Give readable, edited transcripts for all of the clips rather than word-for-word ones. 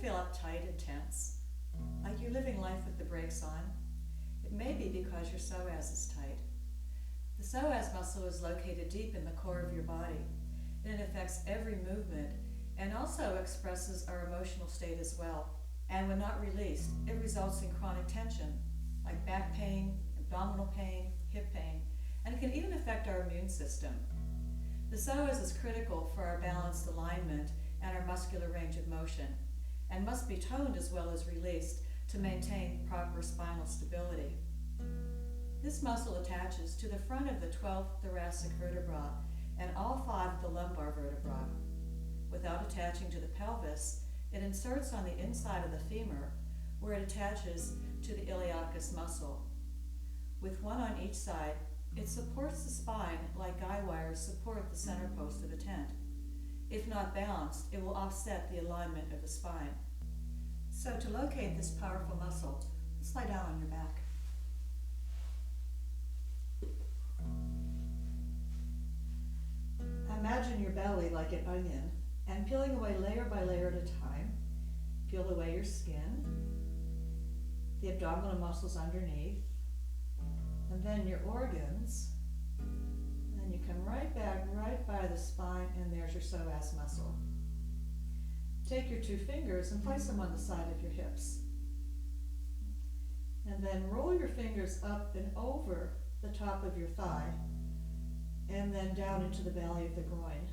feel uptight and tense, like you're living life with the brakes on? It may be because your psoas is tight. The psoas muscle is located deep in the core of your body, and it affects every movement and also expresses our emotional state as well. And when not released, it results in chronic tension, like back pain, abdominal pain, hip pain, and it can even affect our immune system. The psoas is critical for our balanced alignment and our muscular range of motion, and must be toned as well as released to maintain proper spinal stability. This muscle attaches to the front of the 12th thoracic vertebra and all 5 of the lumbar vertebrae. Without attaching to the pelvis, it inserts on the inside of the femur, where it attaches to the iliacus muscle. With one on each side, it supports the spine like guy wires support the center post of a tent. If not balanced, it will offset the alignment of the spine. So to locate this powerful muscle, let's lie down on your back. Imagine your belly like an onion and peeling away layer by layer at a time. Peel away your skin, the abdominal muscles underneath, and then your organs. And then you come right back, right by the spine, and there's your psoas muscle. Take your 2 fingers and place them on the side of your hips. And then roll your fingers up and over the top of your thigh, and then down into the valley of the groin.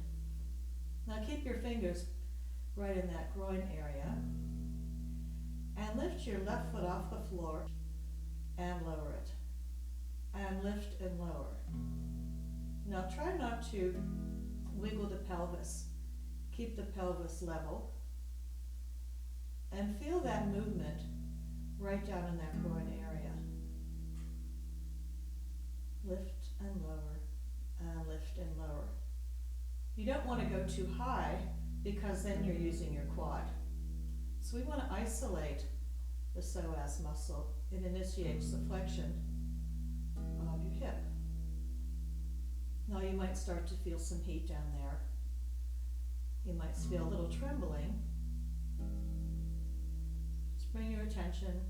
Now keep your fingers right in that groin area, and lift your left foot off the floor and lower it, and lift and lower. Now try not to wiggle the pelvis. Keep the pelvis level, and feel that movement right down in that groin area. Lift and lower, and lift and lower. You don't want to go too high because then you're using your quad. So we want to isolate the psoas muscle. It initiates the flexion of your hip. Now you might start to feel some heat down there. You might feel a little trembling. Just bring your attention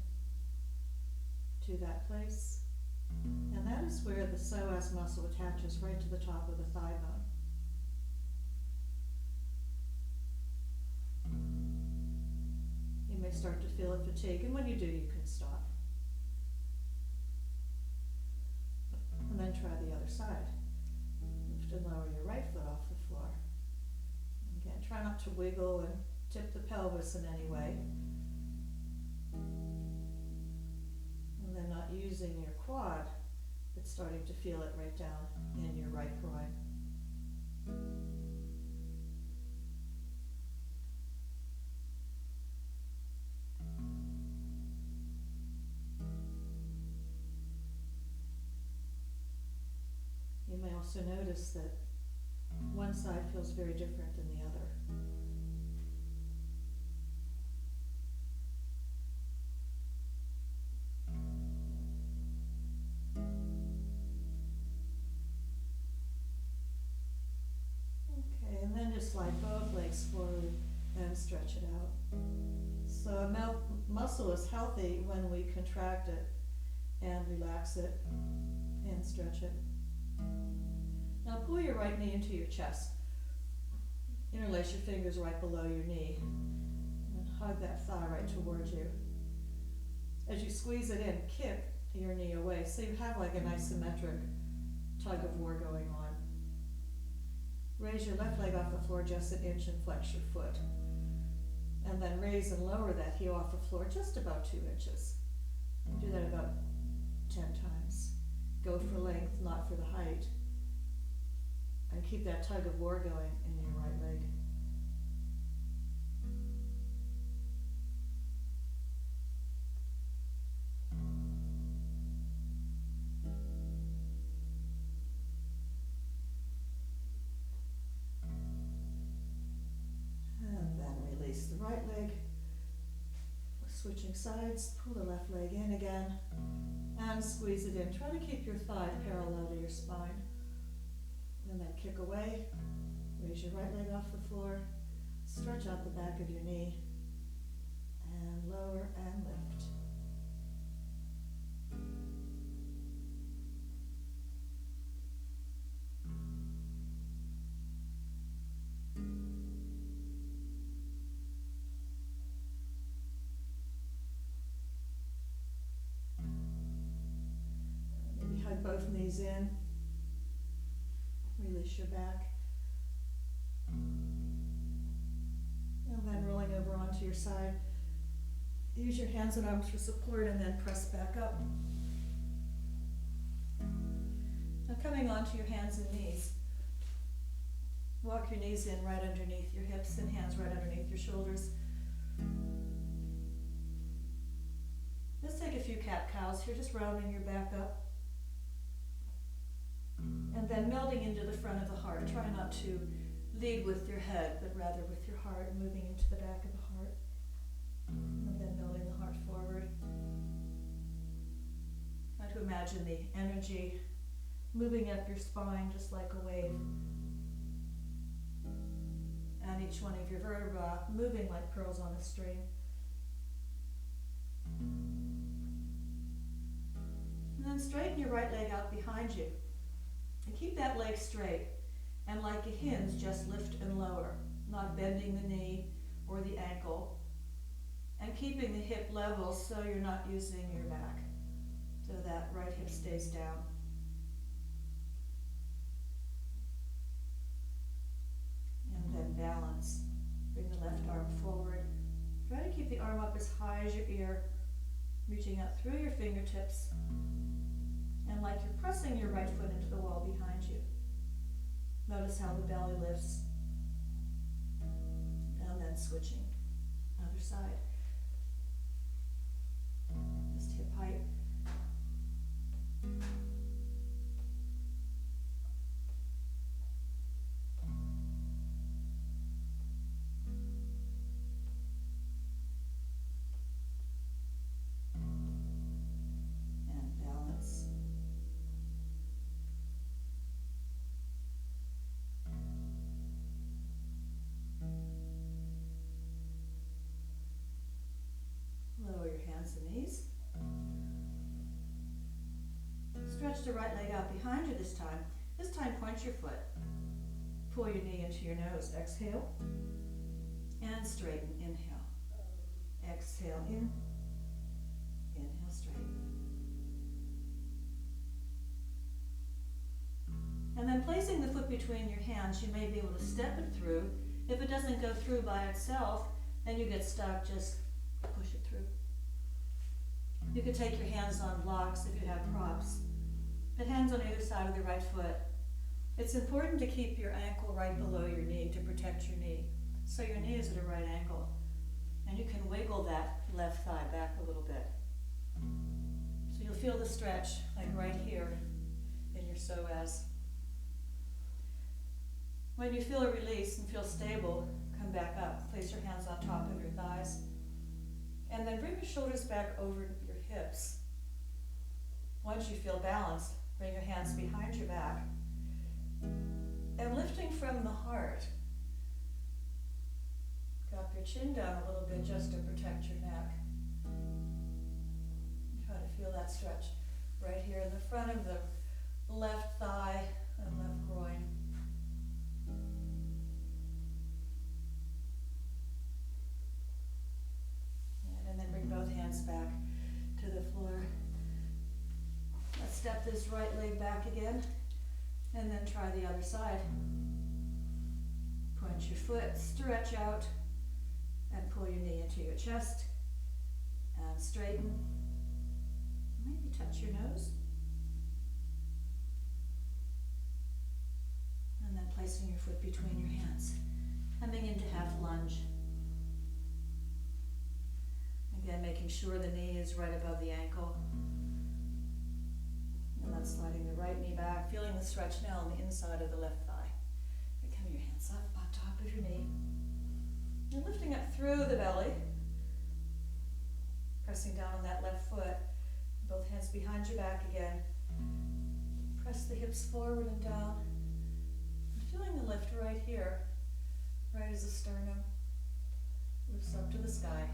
to that place. And that is where the psoas muscle attaches right to the top of the thigh bone. You may start to feel a fatigue, and when you do, you can stop. And then try the other side. Lift and lower your right foot off the floor. Again, try not to wiggle and tip the pelvis in any way. And then not using your quad, but starting to feel it right down in your right groin. You may also notice that one side feels very different than the other. Okay, and then just slide both legs forward and stretch it out. So a muscle is healthy when we contract it and relax it and stretch it. Now pull your right knee into your chest. Interlace your fingers right below your knee and hug that thigh right towards you. As you squeeze it in, kick your knee away so you have like an isometric tug of war going on. Raise your left leg off the floor just an inch and flex your foot. And then raise and lower that heel off the floor just about 2 inches. Do that about 10 times. Go for length, not for the height. And keep that tug of war going in your right leg. And then release the right leg. Switching sides, pull the left leg in again and squeeze it in. Try to keep your thigh parallel to your spine. And then kick away, raise your right leg off the floor, stretch out the back of your knee, And lower and lift. Maybe hug both knees in. Release your back. And then rolling over onto your side. Use your hands and arms for support and then press back up. Now coming onto your hands and knees. Walk your knees in right underneath your hips and hands right underneath your shoulders. Let's take a few cat-cows here, just rounding your back up. And then melting into the front of the heart. Try not to lead with your head, but rather with your heart, moving into the back of the heart. And then melting the heart forward. Try to imagine the energy moving up your spine just like a wave. And each one of your vertebrae moving like pearls on a string. And then straighten your right leg out behind you. And keep that leg straight. And like a hinge, just lift and lower, not bending the knee or the ankle. And keeping the hip level so you're not using your back. So that right hip stays down. And then balance. Bring the left arm forward. Try to keep the arm up as high as your ear, reaching out through your fingertips. And like you're pressing your right foot into the wall behind you. Notice how the belly lifts. And then switching. Other side. Just hip height. And balance. Lower your hands and knees. Stretch the right leg out behind you this time. This time point your foot. Pull your knee into your nose. Exhale. And straighten. Inhale. Exhale in. Inhale, straighten. And then placing the foot between your hands, you may be able to step it through. If it doesn't go through by itself, then you get stuck, just push it through. You could take your hands on blocks if you have props. But hands on either side of the right foot. It's important to keep your ankle right below your knee to protect your knee. So your knee is at a right angle. And you can wiggle that left thigh back a little bit. So you'll feel the stretch, like right here in your psoas. When you feel a release and feel stable, come back up. Place your hands on top of your thighs. And then bring your shoulders back over your hips. Once you feel balanced, bring your hands behind your back. And lifting from the heart. Drop your chin down a little bit just to protect your neck. Try to feel that stretch right here in the front of the left thigh and left groin. And then bring both hands back to the floor. Let's step this right leg back again, and then try the other side. Point your foot, stretch out, and pull your knee into your chest, and straighten. Maybe touch your nose. And then placing your foot between your hands, coming into half lunge. Again, making sure the knee is right above the ankle. And then sliding the right knee back, feeling the stretch now on the inside of the left thigh. And come your hands up on top of your knee. And lifting up through the belly. Pressing down on that left foot. Both hands behind your back again. Press the hips forward and down. And feeling the lift right here, right as the sternum lifts up to the sky.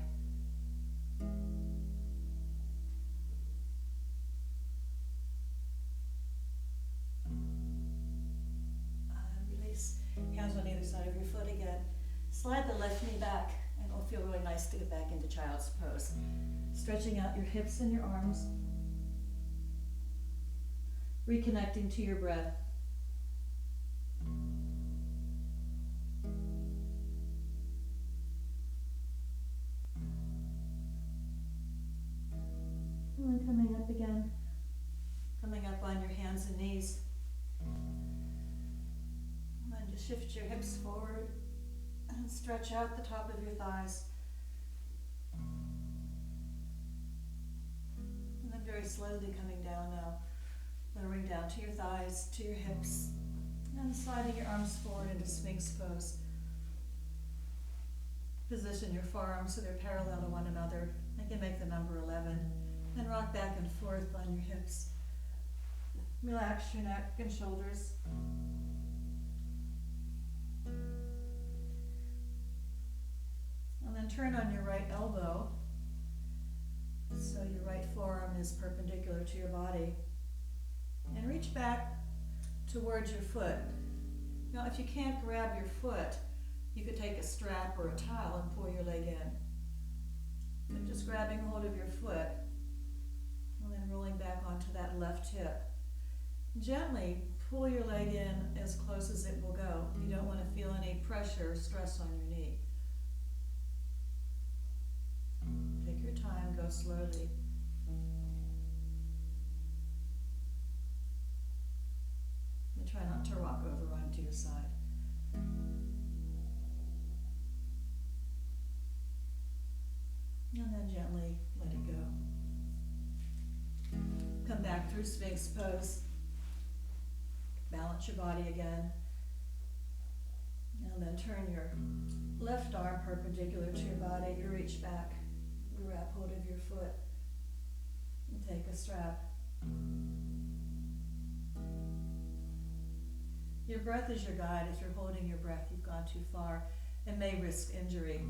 other side of your foot again. Slide the left knee back, and it'll feel really nice to get back into child's pose. Stretching out your hips and your arms. Reconnecting to your breath. And then coming up again. Coming up on your hands and knees. And then just shift your hips forward and stretch out the top of your thighs. And then very slowly coming down now, lowering down to your thighs, to your hips, and sliding your arms forward into Sphinx pose. Position your forearms so they're parallel to one another. You can make the number 11. And rock back and forth on your hips. Relax your neck and shoulders. And then turn on your right elbow so your right forearm is perpendicular to your body. And reach back towards your foot. Now if you can't grab your foot, you could take a strap or a towel and pull your leg in. But just grabbing hold of your foot and then rolling back onto that left hip. Gently pull your leg in as close as it will go. You don't want to feel any pressure or stress on your knee. Take your time, go slowly. And try not to rock over onto your side. And then gently let it go. Come back through Sphinx pose. Balance your body again. And then turn your left arm perpendicular to your body. You reach back, grab hold of your foot, and take a strap. Your breath is your guide. If you're holding your breath, you've gone too far and may risk injury.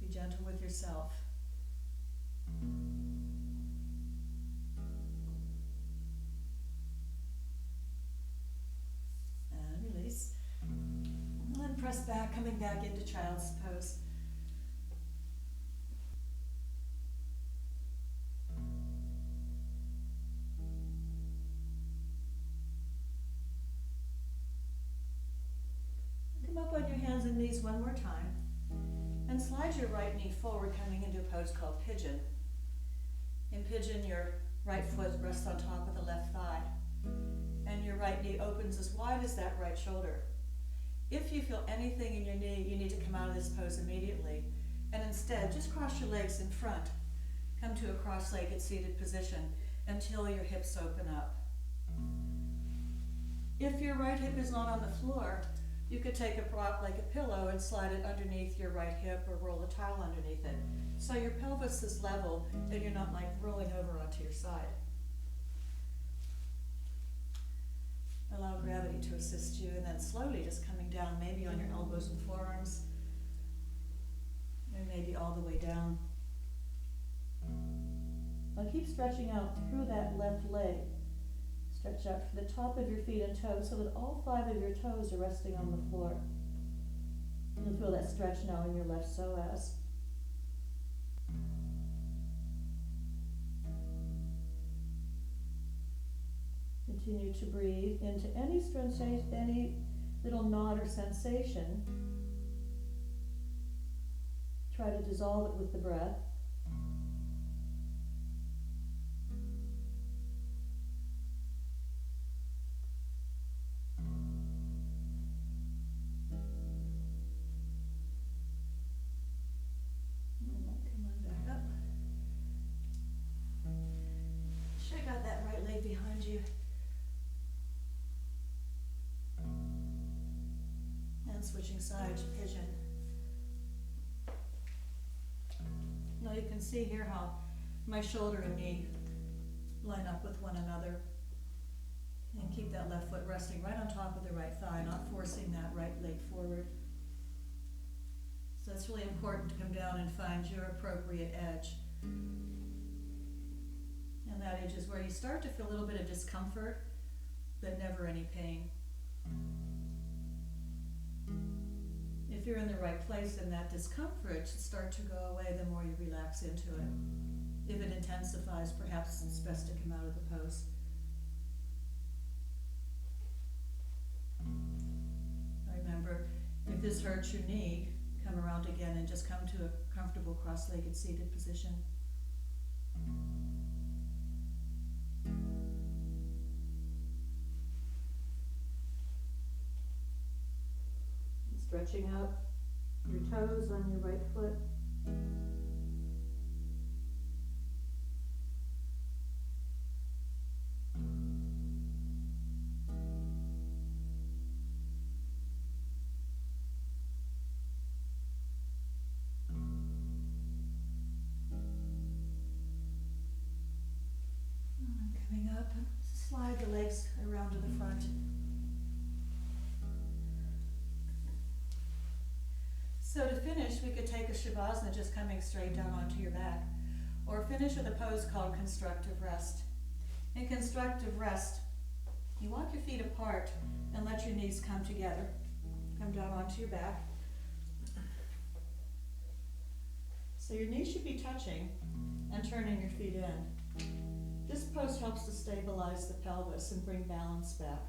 Be gentle with yourself. And release. And then press back, coming back into child's pose. Come up on your hands and knees one more time. And slide your right knee forward, coming into a pose called pigeon. In pigeon, your right foot rests on top of the left thigh. And your right knee opens as wide as that right shoulder. If you feel anything in your knee, you need to come out of this pose immediately. And instead, just cross your legs in front. Come to a cross-legged seated position until your hips open up. If your right hip is not on the floor, you could take a prop like a pillow and slide it underneath your right hip or roll a towel underneath it. So your pelvis is level and you're not like rolling over onto your side. Allow gravity to assist you, and then slowly just coming down, maybe on your elbows and forearms, and maybe all the way down. Now keep stretching out through that left leg. Stretch out from the top of your feet and toes so that all 5 of your toes are resting on the floor. You'll feel that stretch now in your left psoas. Continue to breathe into any sensation, any little knot or sensation. Try to dissolve it with the breath. Behind you. And switching sides, pigeon. Now you can see here how my shoulder and knee line up with one another. And keep that left foot resting right on top of the right thigh, not forcing that right leg forward. So it's really important to come down and find your appropriate edge. And that edge is where you start to feel a little bit of discomfort but never any pain. If you're in the right place, then that discomfort should start to go away the more you relax into it. If it intensifies, perhaps it's best to come out of the pose. Remember, if this hurts your knee, come around again and just come to a comfortable cross-legged seated position. Stretching out your toes on your right foot. Coming up, slide the legs around to the front. So to finish, we could take a Shavasana just coming straight down onto your back, or finish with a pose called constructive rest. In constructive rest, you walk your feet apart and let your knees come together. Come down onto your back. So your knees should be touching and turning your feet in. This pose helps to stabilize the pelvis and bring balance back.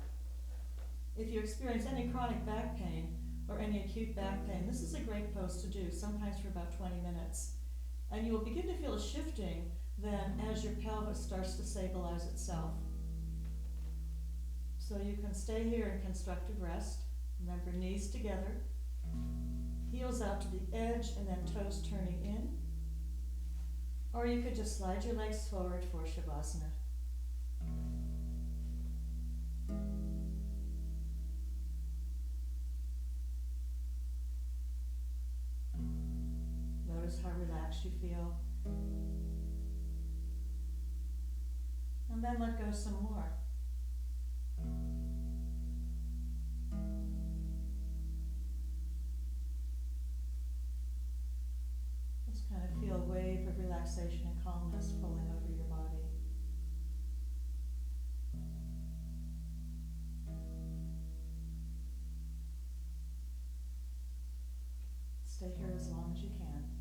If you experience any chronic back pain or any acute back pain, this is a great pose to do, sometimes for about 20 minutes. And you will begin to feel a shifting then as your pelvis starts to stabilize itself. So you can stay here in constructive rest. Remember, knees together, heels out to the edge, and then toes turning in. Or you could just slide your legs forward for Shavasana. Notice how relaxed you feel. And then let go some more. Just kind of feel a wave of relaxation and calmness pulling over your body. Stay here as long as you can.